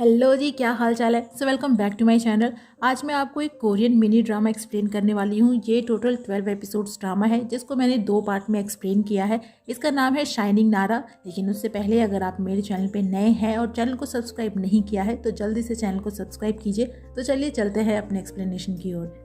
Hello जी, क्या हाल चाल है। Welcome back to my channel. आज मैं आपको एक कोरियन मिनी ड्रामा एक्सप्लेन करने वाली हूँ। ये टोटल 12 एपिसोड्स ड्रामा है जिसको मैंने 2 पार्ट में एक्सप्लेन किया है। इसका नाम है शाइनिंग नारा। लेकिन उससे पहले अगर आप मेरे चैनल पे नए हैं और चैनल को सब्सक्राइब नहीं किया है तो जल्दी से चैनल को सब्सक्राइब कीजिए। तो चलिए चलते हैं अपने एक्सप्लेनेशन की ओर।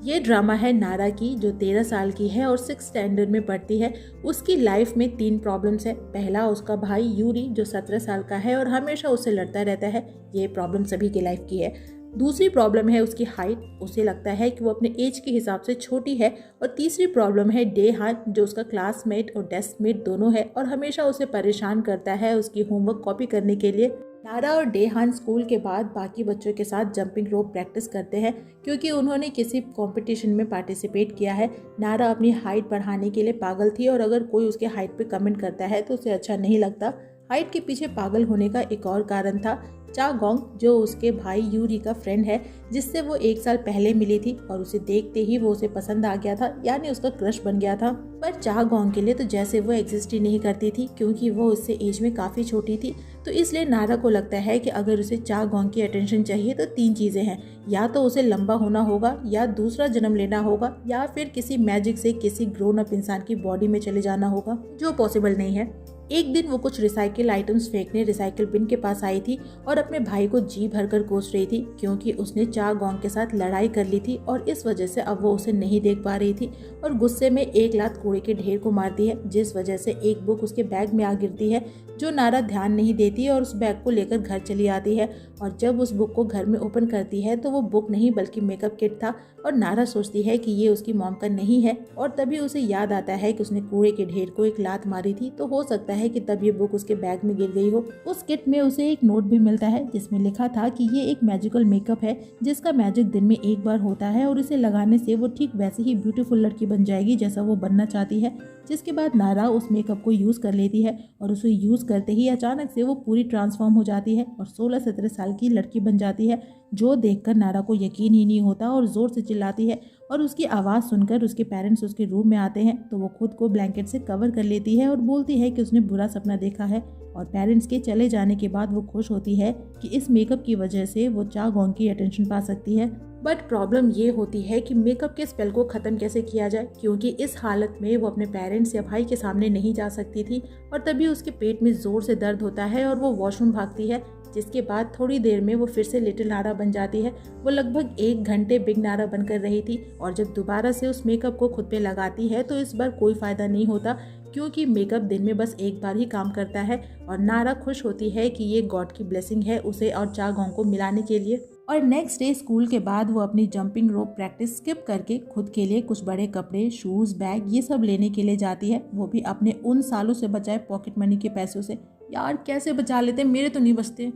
ये ड्रामा है नारा की, जो 13 साल की है और 6 स्टैंडर्ड में पढ़ती है। उसकी लाइफ में 3 प्रॉब्लम्स है। पहला, उसका भाई यूरी जो 17 साल का है और हमेशा उससे लड़ता रहता है। ये प्रॉब्लम सभी की लाइफ की है। दूसरी प्रॉब्लम है उसकी हाइट। उसे लगता है कि वो अपने एज के हिसाब से छोटी है। और तीसरी प्रॉब्लम है डेहान, जो उसका क्लासमेट और डेस्कमेट दोनों है और हमेशा उसे परेशान करता है उसकी होमवर्क कॉपी करने के लिए। नारा और डेहान स्कूल के बाद बाकी बच्चों के साथ जंपिंग रोप प्रैक्टिस करते हैं क्योंकि उन्होंने किसी कंपटीशन में पार्टिसिपेट किया है। नारा अपनी हाइट बढ़ाने के लिए पागल थी और अगर कोई उसके हाइट पे कमेंट करता है तो उसे अच्छा नहीं लगता। हाइट के पीछे पागल होने का एक और कारण था चागोंग, जो उसके भाई यूरी का फ्रेंड है, जिससे वो 1 साल पहले मिली थी और उसे देखते ही वो उसे पसंद आ गया था, यानी उसका क्रश बन गया था। पर चागोंग के लिए तो जैसे वो एग्जिस्ट ही नहीं करती थी क्योंकि वो उससे एज में काफी छोटी थी। तो इसलिए नारा को लगता है कि अगर उसे चागोंग की अटेंशन चाहिए तो 3 चीजें हैं, या तो उसे लंबा होना होगा, या दूसरा जन्म लेना होगा, या फिर किसी मैजिक से किसी ग्रोन अप इंसान की बॉडी में चले जाना होगा, जो पॉसिबल नहीं है। एक दिन वो कुछ रिसाइकिल आइटम्स फेंकने रिसाइकिल बिन के पास आई थी और अपने भाई को जी भरकर कोस रही थी क्योंकि उसने चागोंग के साथ लड़ाई कर ली थी और इस वजह से अब वो उसे नहीं देख पा रही थी और गुस्से में एक लात कूड़े के ढेर को मारती है, जिस वजह से एक बुक उसके बैग में आ गिरती है। जो नारा ध्यान नहीं देती है और उस बैग को लेकर घर चली आती है और जब उस बुक को घर में ओपन करती है तो वो बुक नहीं बल्कि मेकअप किट था और नारा सोचती है कि ये उसकी मॉम का नहीं है और तभी उसे याद आता है कि उसने कूड़े के ढेर को एक लात मारी थी, तो हो सकता है कि तब ये बुक उसके बैग में गिर गई हो। उस किट में उसे एक नोट भी मिलता है जिसमें लिखा था कि ये एक मैजिकल मेकअप है जिसका मैजिक दिन में एक बार होता है और इसे लगाने से वो ठीक वैसे ही ब्यूटीफुल लड़की बन जाएगी जैसा वो बनना चाहती है। जिसके बाद नारा उस मेकअप को यूज कर लेती है और उसे यूज करते ही अचानक से वो पूरी ट्रांसफॉर्म हो जाती है और 16-17 साल की लड़की बन जाती है, जो देखकर नारा को यकीन ही नहीं होता और जोर से चिल्लाती है। और उसकी आवाज़ सुनकर उसके पेरेंट्स उसके रूम में आते हैं तो वो खुद को ब्लैंकेट से कवर कर लेती है और बोलती है कि उसने बुरा सपना देखा है। और पेरेंट्स के चले जाने के बाद वो खुश होती है कि इस मेकअप की वजह से वो चागोंग की अटेंशन पा सकती है। बट प्रॉब्लम ये होती है कि मेकअप के स्पेल को ख़त्म कैसे किया जाए क्योंकि इस हालत में वो अपने पेरेंट्स या भाई के सामने नहीं जा सकती थी और तभी उसके पेट में ज़ोर से दर्द होता है और वो वॉशरूम भागती है। जिसके बाद थोड़ी देर में वो फिर से लिटिल नारा बन जाती है। वो लगभग 1 घंटे बिग नारा बनकर रही थी और जब दोबारा से उस मेकअप को खुद पे लगाती है तो इस बार कोई फ़ायदा नहीं होता क्योंकि मेकअप दिन में बस एक बार ही काम करता है। और नारा खुश होती है कि ये गॉड की ब्लेसिंग है उसे और चागोंग को मिलाने के लिए। और नेक्स्ट डे स्कूल के बाद वो अपनी जंपिंग रोप प्रैक्टिस स्किप करके खुद के लिए कुछ बड़े कपड़े, शूज़, बैग ये सब लेने के लिए जाती है, वो भी अपने उन सालों से बचाए पॉकेट मनी के पैसों से। यार कैसे बचा लेते, मेरे तो नहीं बचते।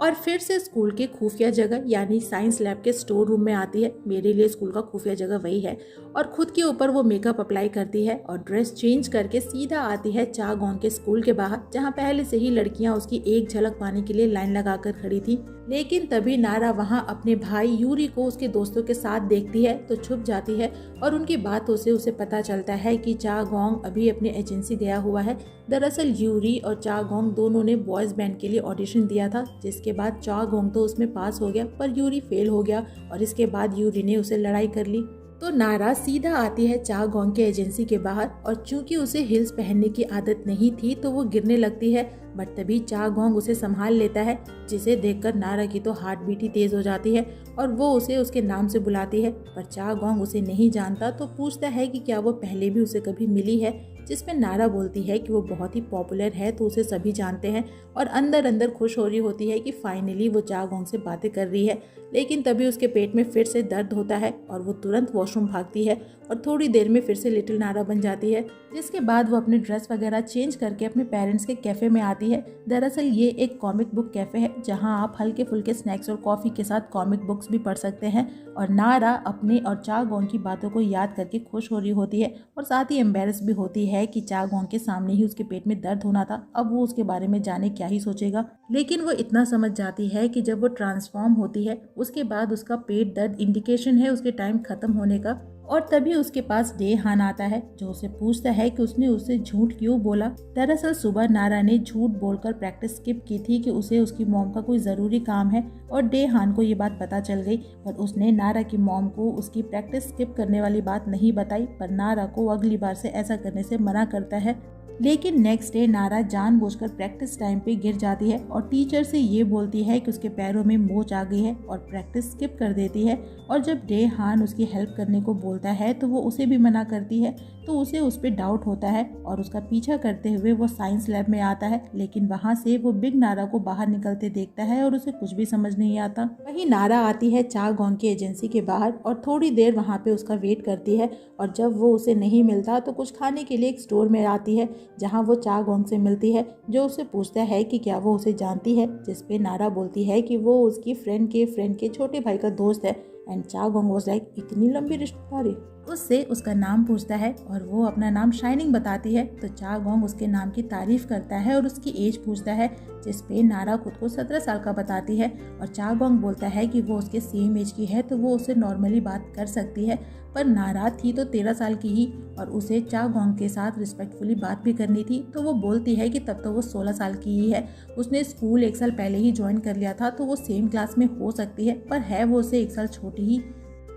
और फिर से स्कूल के खुफिया जगह यानी साइंस लैब के स्टोर रूम में आती है। मेरे लिए स्कूल का खुफिया जगह वही है। और खुद के ऊपर वो मेकअप अप्लाई करती है और ड्रेस चेंज करके सीधा आती है चागोंग के स्कूल के बाहर, जहाँ पहले से ही लड़कियां उसकी एक झलक पाने के लिए लाइन लगाकर खड़ी थी। लेकिन तभी नारा वहाँ अपने भाई यूरी को उसके दोस्तों के साथ देखती है तो छुप जाती है और उनकी बातों से उसे पता चलता है कि चागोंग अभी अपने एजेंसी गया हुआ है। दरअसल यूरी और चागोंग दोनों ने बॉयज बैंड के लिए ऑडिशन दिया था, जिसके बाद चागोंग तो उसमें पास हो गया पर यूरी फेल हो गया और इसके बाद यूरी ने उसे लड़ाई कर ली। तो नारा सीधा आती है चागोंग के एजेंसी के बाहर और चूंकि उसे हिल्स पहनने की आदत नहीं थी तो वो गिरने लगती है। बट तभी चागोंग उसे संभाल लेता है, जिसे देखकर नारा की तो हार्ट बीट ही तेज हो जाती है और वो उसे उसके नाम से बुलाती है। पर चागोंग उसे नहीं जानता तो पूछता है कि क्या वो पहले भी उसे कभी मिली है, जिसमें नारा बोलती है कि वो बहुत ही पॉपुलर है तो उसे सभी जानते हैं और अंदर अंदर खुश हो रही होती है कि फाइनली वो चागोंग से बातें कर रही है। लेकिन तभी उसके पेट में फिर से दर्द होता है और वो तुरंत वॉशरूम भागती है और थोड़ी देर में फिर से लिटिल नारा बन जाती है। जिसके बाद वो अपने ड्रेस वगैरह चेंज करके अपने पेरेंट्स के कैफ़े में आती है। दरअसल ये एक कॉमिक बुक कैफ़े है जहां आप हल्के फुल्के स्नैक्स और कॉफ़ी के साथ कॉमिक बुक्स भी पढ़ सकते हैं। और नारा अपने और चागोंग की बातों को याद करके खुश हो रही होती है और साथ ही एम्बेरस भी होती है कि चा गोंग के सामने ही उसके पेट में दर्द होना था, अब वो उसके बारे में जाने क्या ही सोचेगा। लेकिन वो इतना समझ जाती है कि जब वो ट्रांसफॉर्म होती है उसके बाद उसका पेट दर्द इंडिकेशन है उसके टाइम खत्म होने का। और तभी उसके पास डे हान आता है जो उसे पूछता है कि उसने उससे झूठ क्यों बोला। दरअसल सुबह नारा ने झूठ बोलकर प्रैक्टिस स्किप की थी कि उसे उसकी मॉम का कोई ज़रूरी काम है, और डे हान को ये बात पता चल गई, पर उसने नारा की मॉम को उसकी प्रैक्टिस स्किप करने वाली बात नहीं बताई। पर नारा को अगली बार से ऐसा करने से मना करता है। लेकिन नेक्स्ट डे नारा जानबूझकर प्रैक्टिस टाइम पे गिर जाती है और टीचर से ये बोलती है कि उसके पैरों में मोच आ गई है और प्रैक्टिस स्किप कर देती है। और जब डे हान उसकी हेल्प करने को बोलता है तो वो उसे भी मना करती है, तो उसे उस पर डाउट होता है और उसका पीछा करते हुए वो साइंस लैब में आता है। लेकिन वहाँ से वो बिग नारा को बाहर निकलते देखता है और उसे कुछ भी समझ नहीं आता। वहीं नारा आती है चा गोंग की एजेंसी के बाहर और थोड़ी देर वहाँ पे उसका वेट करती है, और जब वो उसे नहीं मिलता तो कुछ खाने के लिए एक स्टोर में आती है जहाँ वो चा गोंग से मिलती है, जो उससे पूछता है कि क्या वो उसे जानती है, जिसपे नारा बोलती है कि वो उसकी फ्रेंड के छोटे भाई का दोस्त है। एंड चा गोंग वाज लाइक, इतनी लंबी रिश्तेदारी। उससे उसका नाम पूछता है और वो अपना नाम शाइनिंग बताती है, तो चा गोंग उसके नाम की तारीफ करता है और उसकी एज पूछता है, जिसपे नारा खुद को 17 साल का बताती है। और चा गोंग बोलता है कि वो उसके सेम एज की है तो वो उससे नॉर्मली बात कर सकती है, पर नारा थी तो 13 साल की ही और उसे चा गोंग के साथ रिस्पेक्टफुली बात भी करनी थी। तो वो बोलती है कि तब तो वो 16 साल की ही है, उसने स्कूल 1 साल पहले ही ज्वाइन कर लिया था, तो वो सेम क्लास में हो सकती है, पर है वो उससे 1 साल छोटी ही।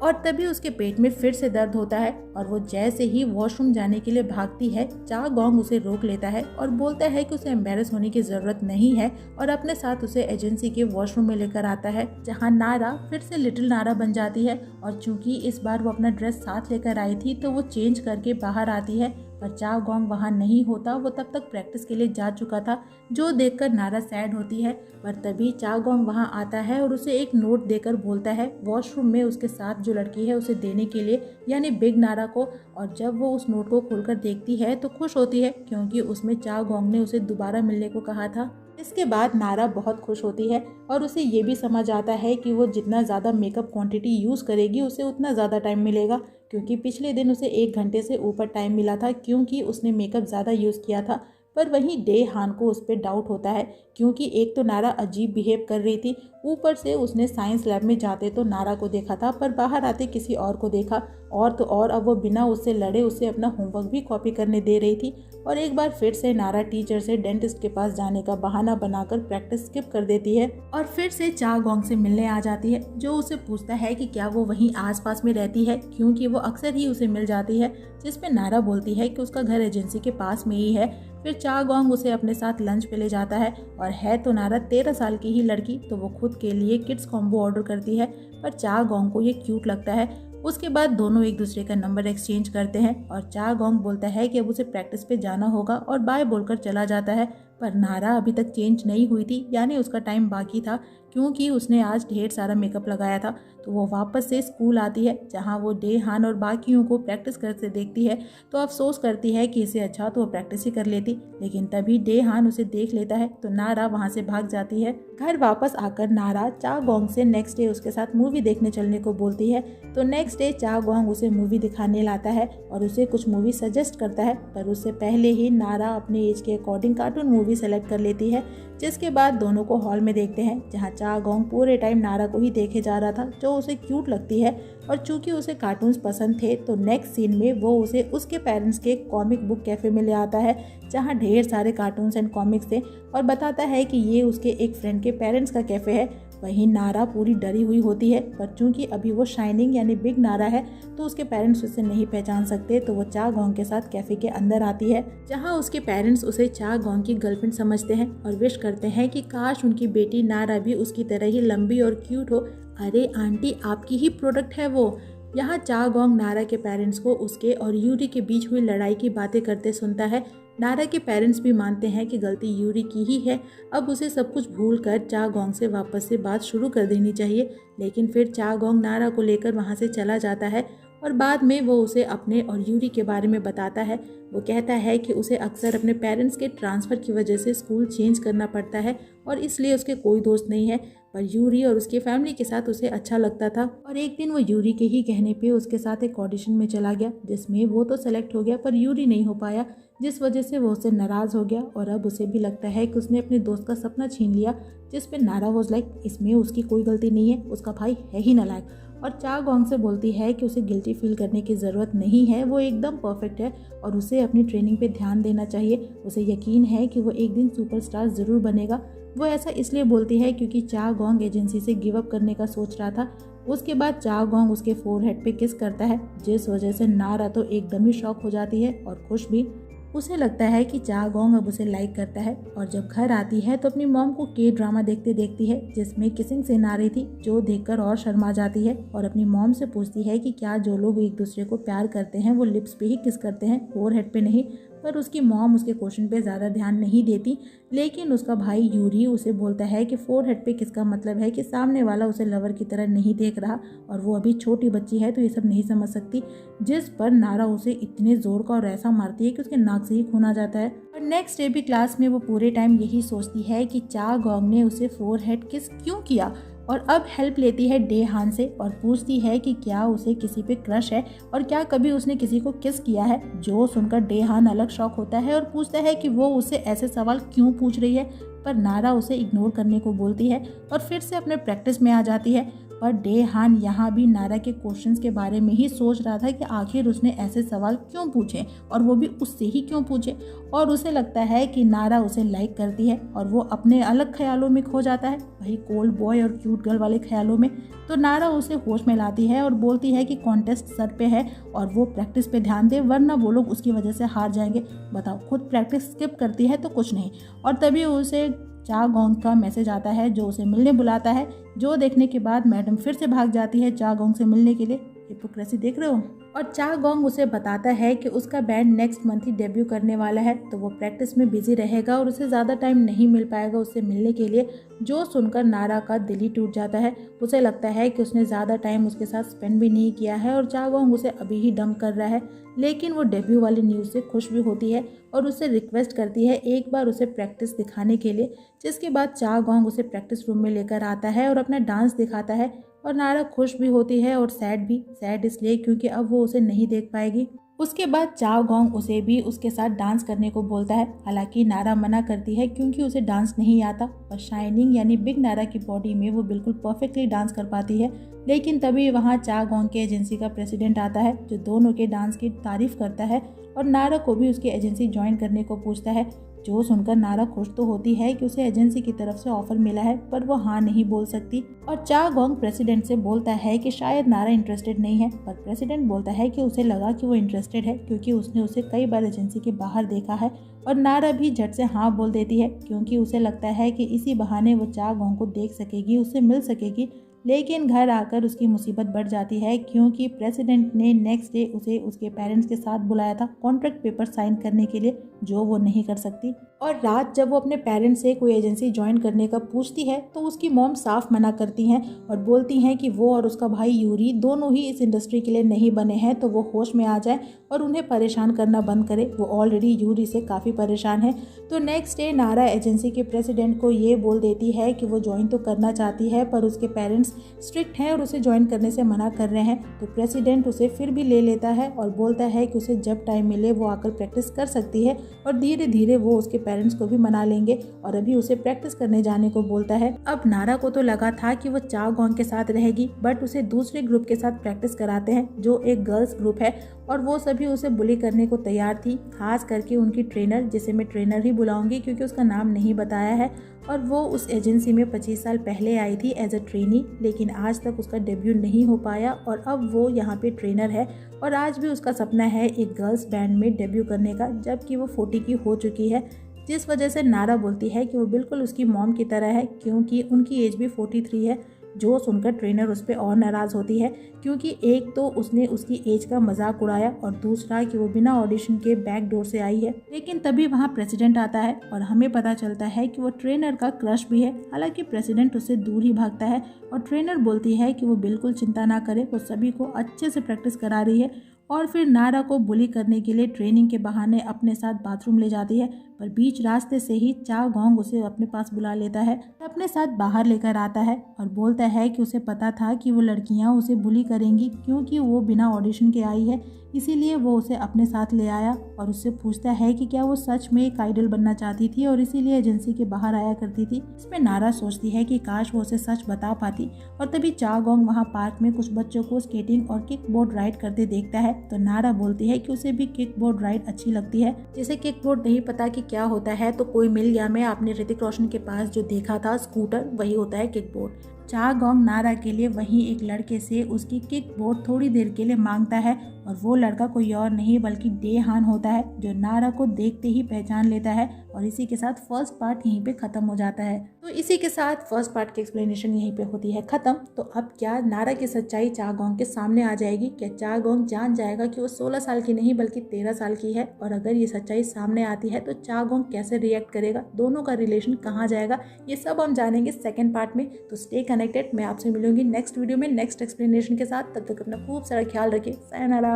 और तभी उसके पेट में फिर से दर्द होता है और वो जैसे ही वॉशरूम जाने के लिए भागती है, चा गोंग उसे रोक लेता है और बोलता है कि उसे एम्बेरस होने की जरूरत नहीं है, और अपने साथ उसे एजेंसी के वॉशरूम में लेकर आता है, जहां नारा फिर से लिटिल नारा बन जाती है। और चूंकि इस बार वो अपना ड्रेस साथ लेकर आई थी तो वो चेंज करके बाहर आती है, पर चा गोंग वहाँ नहीं होता, वो तब तक प्रैक्टिस के लिए जा चुका था, जो देखकर नारा सैड होती है। पर तभी चा गोंग वहाँ आता है और उसे एक नोट देकर बोलता है वॉशरूम में उसके साथ जो लड़की है उसे देने के लिए, यानी बिग नारा को। और जब वो उस नोट को खोलकर देखती है तो खुश होती है, क्योंकि उसमें चा गोंग ने उसे दोबारा मिलने को कहा था। इसके बाद नारा बहुत खुश होती है और उसे ये भी समझ आता है कि वो जितना ज़्यादा मेकअप क्वांटिटी यूज़ करेगी उसे उतना ज़्यादा टाइम मिलेगा, क्योंकि पिछले दिन उसे 1 घंटे से ऊपर टाइम मिला था क्योंकि उसने मेकअप ज़्यादा यूज़ किया था। पर वहीं डे हान को उस पर डाउट होता है, क्योंकि एक तो नारा अजीब बिहेव कर रही थी, ऊपर से उसने साइंस लैब में जाते तो नारा को देखा था पर बाहर आते किसी और को देखा, और तो और अब वो बिना उससे लड़े उसे अपना होमवर्क भी कॉपी करने दे रही थी। और एक बार फिर से नारा टीचर से डेंटिस्ट के पास जाने का बहाना बनाकर प्रैक्टिस स्किप कर देती है और फिर से चा गोंग से मिलने आ जाती है, जो उसे पूछता है कि क्या वो वहीं आसपास में रहती है, क्योंकि वो अक्सर ही उसे मिल जाती है, जिसपे नारा बोलती है कि उसका घर एजेंसी के पास में ही है। फिर चा गोंग उसे अपने साथ लंच पे ले जाता है, और है तो नारा 13 साल की ही लड़की, तो वो खुद के लिए किड्स कॉम्बो ऑर्डर करती है, पर चा गोंग को ये क्यूट लगता है। उसके बाद दोनों एक दूसरे का नंबर एक्सचेंज करते हैं और चा गोंग बोलता है कि अब उसे प्रैक्टिस पे जाना होगा और बाय बोलकर चला जाता है। पर नारा अभी तक चेंज नहीं हुई थी, यानी उसका टाइम बाकी था, क्योंकि उसने आज ढेर सारा मेकअप लगाया था। तो वो वापस से स्कूल आती है, जहाँ वो डे हान और बाकियों को प्रैक्टिस करते देखती है, तो अफसोस करती है कि इसे अच्छा तो वो प्रैक्टिस ही कर लेती। लेकिन तभी डे हान उसे देख लेता है तो नारा वहाँ से भाग जाती है। घर वापस आकर नारा चा गोंग से नेक्स्ट डे उसके साथ मूवी देखने चलने को बोलती है, तो नेक्स्ट डे चा गोंग उसे मूवी दिखाने लाता है और उसे कुछ मूवी सजेस्ट करता है, पर उससे पहले ही नारा अपने एज के अकॉर्डिंग कार्टून मूवी सेलेक्ट कर लेती है। जिसके बाद दोनों को हॉल में देखते हैं, जहाँ चा गोंग पूरे टाइम नारा को ही देखे जा रहा था, जो उसे क्यूट लगती है। और चूंकि उसे कार्टून्स पसंद थे तो नेक्स्ट सीन में वो उसे उसके पेरेंट्स के कॉमिक बुक कैफे में ले आता है, जहाँ ढेर सारे कार्टून्स एंड कॉमिक्स थे, और बताता है कि ये उसके एक फ्रेंड के पेरेंट्स का कैफे है। वहीं नारा पूरी डरी हुई होती है, पर चूंकि अभी वो शाइनिंग यानी बिग नारा है तो उसके पेरेंट्स उसे नहीं पहचान सकते, तो वो चा गोंग के साथ कैफे के अंदर आती है, जहां उसके पेरेंट्स उसे चा गोंग की गर्लफ्रेंड समझते हैं और विश करते हैं कि काश उनकी बेटी नारा भी उसकी तरह ही लंबी और क्यूट हो। अरे आंटी, आपकी ही प्रोडक्ट है वो। यहाँ चा गोंग नारा के पेरेंट्स को उसके और यूरी के बीच हुई लड़ाई की बातें करते सुनता है। नारा के पेरेंट्स भी मानते हैं कि गलती यूरी की ही है, अब उसे सब कुछ भूल कर चा गोंग से वापस से बात शुरू कर देनी चाहिए। लेकिन फिर चा गोंग नारा को लेकर वहाँ से चला जाता है और बाद में वो उसे अपने और यूरी के बारे में बताता है। वो कहता है कि उसे अक्सर अपने पेरेंट्स के ट्रांसफ़र की वजह से स्कूल चेंज करना पड़ता है और इसलिए उसके कोई दोस्त नहीं है, पर यूरी और उसकी फैमिली के साथ उसे अच्छा लगता था। और एक दिन वो यूरी के ही कहने पे उसके साथ एक ऑडिशन में चला गया, जिसमें वो तो सेलेक्ट हो गया पर यूरी नहीं हो पाया, जिस वजह से वो उससे नाराज़ हो गया और अब उसे भी लगता है कि उसने अपने दोस्त का सपना छीन लिया, जिस पे नारा वाज लाइक इसमें उसकी कोई गलती नहीं है, उसका भाई है ही नालायक। और चा गोंग से बोलती है कि उसे गिल्टी फील करने की ज़रूरत नहीं है, वो एकदम परफेक्ट है और उसे अपनी ट्रेनिंग पे ध्यान देना चाहिए। उसे यकीन है कि वो एक दिन सुपरस्टार ज़रूर बनेगा। वो ऐसा इसलिए बोलती है क्योंकि चा गोंग एजेंसी से गिव अप करने का सोच रहा था। उसके बाद चा गोंग उसके फोरहेड पे किस करता है, जिस वजह से नारा तो एकदम ही शॉक हो जाती है और खुश भी। उसे लगता है कि चा गोंग अब उसे लाइक करता है और जब घर आती है तो अपनी मॉम को के ड्रामा देखते देखती है जिसमें किसिंग सीन आ रही थी, जो देखकर और शर्मा जाती है और अपनी मॉम से पूछती है कि क्या जो लोग एक दूसरे को प्यार करते हैं वो लिप्स पे ही किस करते हैं, फोरहेड पे नहीं। पर उसकी मॉम उसके क्वेश्चन पे ज़्यादा ध्यान नहीं देती, लेकिन उसका भाई यूरी उसे बोलता है कि फोरहेड पे किसका मतलब है कि सामने वाला उसे लवर की तरह नहीं देख रहा और वो अभी छोटी बच्ची है तो ये सब नहीं समझ सकती। जिस पर नारा उसे इतने जोर का और ऐसा मारती है कि उसके नाक से ही खून आ जाता है। और नेक्स्ट डे भी क्लास में वो पूरे टाइम यही सोचती है कि चा गोंग ने उसे फोरहेड किस क्यों किया और अब हेल्प लेती है डे हान से और पूछती है कि क्या उसे किसी पे क्रश है और क्या कभी उसने किसी को किस किया है। जो सुनकर डे हान अलग शॉक होता है और पूछता है कि वो उसे ऐसे सवाल क्यों पूछ रही है, पर नारा उसे इग्नोर करने को बोलती है और फिर से अपने प्रैक्टिस में आ जाती है। पर डे हान यहाँ भी नारा के क्वेश्चंस के बारे में ही सोच रहा था कि आखिर उसने ऐसे सवाल क्यों पूछे और वो भी उससे ही क्यों पूछे। और उसे लगता है कि नारा उसे लाइक करती है और वो अपने अलग ख्यालों में खो जाता है, वही कोल्ड बॉय और क्यूट गर्ल वाले ख्यालों में। तो नारा उसे होश में लाती है और बोलती है कि कॉन्टेस्ट सर पे है और वो प्रैक्टिस पे ध्यान दे, वरना वो लोग उसकी वजह से हार जाएंगे। बताओ, खुद प्रैक्टिस स्किप करती है तो कुछ नहीं। और तभी उसे चा गोंग का मैसेज आता है जो उसे मिलने बुलाता है, जो देखने के बाद मैडम फिर से भाग जाती है चा गोंग से मिलने के लिए। हिपोक्रेसी देख रहे हो। और चा गोंग उसे बताता है कि उसका बैंड नेक्स्ट मंथ ही डेब्यू करने वाला है, तो वो प्रैक्टिस में बिजी रहेगा और उसे ज़्यादा टाइम नहीं मिल पाएगा उससे मिलने के लिए। जो सुनकर नारा का दिल ही टूट जाता है। उसे लगता है कि उसने ज़्यादा टाइम उसके साथ स्पेंड भी नहीं किया है और चा गोंग उसे अभी ही डंप कर रहा है। लेकिन वो डेब्यू वाली न्यूज़ से खुश भी होती है और उससे रिक्वेस्ट करती है एक बार उसे प्रैक्टिस दिखाने के लिए, जिसके बाद चा गोंग उसे प्रैक्टिस रूम में लेकर आता है और अपना डांस दिखाता है। और नारा खुश भी होती है और सैड भी। सैड इसलिए क्योंकि अब वो उसे नहीं देख पाएगी। उसके बाद चा गोंग उसे भी उसके साथ डांस करने को बोलता है, हालांकि नारा मना करती है क्योंकि उसे डांस नहीं आता और शाइनिंग यानी बिग नारा की बॉडी में वो बिल्कुल परफेक्टली डांस कर पाती है। लेकिन तभी वहाँ चा गोंग के एजेंसी का प्रेसिडेंट आता है जो दोनों के डांस की तारीफ करता है और नारा को भी उसकी एजेंसी ज्वाइन करने को पूछता है। जो सुनकर नारा खुश तो होती है कि उसे एजेंसी की तरफ से ऑफर मिला है, पर वो हाँ नहीं बोल सकती। और चा गोंग प्रेसिडेंट से बोलता है कि शायद नारा इंटरेस्टेड नहीं है, पर प्रेसिडेंट बोलता है कि उसे लगा कि वो इंटरेस्टेड है क्योंकि उसने उसे कई बार एजेंसी के बाहर देखा है। और नारा भी झट से हाँ बोल देती है क्योंकि उसे लगता है कि इसी बहाने वो चा गोंग को देख सकेगी, उससे मिल सकेगी। लेकिन घर आकर उसकी मुसीबत बढ़ जाती है क्योंकि प्रेसिडेंट ने नेक्स्ट डे उसे उसके पेरेंट्स के साथ बुलाया था कॉन्ट्रैक्ट पेपर साइन करने के लिए, जो वो नहीं कर सकती। और रात जब वो अपने पेरेंट्स से कोई एजेंसी ज्वाइन करने का पूछती है तो उसकी मॉम साफ मना करती हैं और बोलती हैं कि वो और उसका भाई यूरी दोनों ही इस इंडस्ट्री के लिए नहीं बने हैं, तो वो होश में आ जाए और उन्हें परेशान करना बंद करे। वो ऑलरेडी यूरी से काफ़ी परेशान है। तो नेक्स्ट डे नारा एजेंसी के प्रेसिडेंट को ये बोल देती है कि वो ज्वाइन तो करना चाहती है पर उसके पेरेंट्स स्ट्रिक्ट हैं और उसे ज्वाइन करने से मना कर रहे हैं। तो प्रेसिडेंट उसे फिर भी ले लेता है और बोलता है कि उसे जब टाइम मिले वो आकर प्रैक्टिस कर सकती है और धीरे धीरे वो उसके पेरेंट्स को भी मना लेंगे और अभी उसे प्रैक्टिस करने जाने को बोलता है। अब नारा को तो लगा था कि वो चा गोंग के साथ रहेगी, बट उसे दूसरे ग्रुप के साथ प्रैक्टिस कराते हैं जो एक गर्ल्स ग्रुप है और वो सभी उसे बुली करने को तैयार थी, खास करके उनकी ट्रेनर, जिसे मैं ट्रेनर ही बुलाऊंगी क्योंकि उसका नाम नहीं बताया है। और वो उस एजेंसी में 25 साल पहले आई थी एज अ ट्रेनी, लेकिन आज तक उसका डेब्यू नहीं हो पाया और अब वो यहाँ पे ट्रेनर है और आज भी उसका सपना है एक गर्ल्स बैंड में डेब्यू करने का, जबकि वो 40 की हो चुकी है। जिस वजह से नारा बोलती है कि वो बिल्कुल उसकी मॉम की तरह है क्योंकि उनकी एज भी 43 है। जो सुनकर ट्रेनर उस पर और नाराज़ होती है क्योंकि एक तो उसने उसकी एज का मजाक उड़ाया और दूसरा कि वो बिना ऑडिशन के बैक डोर से आई है। लेकिन तभी वहाँ प्रेसिडेंट आता है और हमें पता चलता है कि वो ट्रेनर का क्रश भी है। हालांकि प्रेसिडेंट उससे दूर ही भागता है और ट्रेनर बोलती है कि वो बिल्कुल चिंता ना करे, वो सभी को अच्छे से प्रैक्टिस करा रही है। और फिर नारा को बुली करने के लिए ट्रेनिंग के बहाने अपने साथ बाथरूम ले जाती है। पर बीच रास्ते से ही चा गोंग उसे अपने पास बुला लेता है, अपने साथ बाहर लेकर आता है और बोलता है कि उसे पता था कि वो लड़कियां उसे बुली करेंगी क्योंकि वो बिना ऑडिशन के आई है, इसीलिए वो उसे अपने साथ ले आया और उससे पूछता है कि क्या वो सच में एक आइडल बनना चाहती थी और इसीलिए एजेंसी के बाहर आया करती थी। इसमें नारा सोचती है कि काश वो उसे सच बता पाती और तभी चा गोंग वहाँ पार्क में कुछ बच्चों को स्केटिंग और किक बोर्ड राइड करते देखता है तो नारा बोलती है कि उसे भी किक बोर्ड राइड अच्छी लगती है। जिसे किक बोर्ड नहीं पता कि क्या होता है तो कोई मिल गया, मैं आपने ऋतिक रोशन के पास जो देखा था स्कूटर, वही होता है किक बोर्ड। चा गोंग नारा के लिए वहीं एक लड़के से उसकी किक बोर्ड थोड़ी देर के लिए मांगता है और वो लड़का कोई और नहीं बल्कि डे हान होता है जो नारा को देखते ही पहचान लेता है और इसी के साथ फर्स्ट पार्ट यहीं पे खत्म हो जाता है। तो इसी के साथ फर्स्ट पार्ट की एक्सप्लेनेशन यहीं पे होती है खत्म। तो अब क्या नारा की सच्चाई चा गोंग के सामने आ जाएगी? क्या चा गोंग जान जाएगा कि वो 16 साल की नहीं बल्कि 13 साल की है? और अगर ये सच्चाई सामने आती है तो चा गोंग कैसे रिएक्ट करेगा, दोनों का रिलेशन कहाँ जाएगा, ये सब हम जानेंगे सेकेंड पार्ट में। तो स्टे कनेक्टेड, मैं आपसे मिलूंगी नेक्स्ट वीडियो में नेक्स्ट एक्सप्लेनेशन के साथ। तब तक अपना खूब सारा ख्याल रखिए। सायोनारा।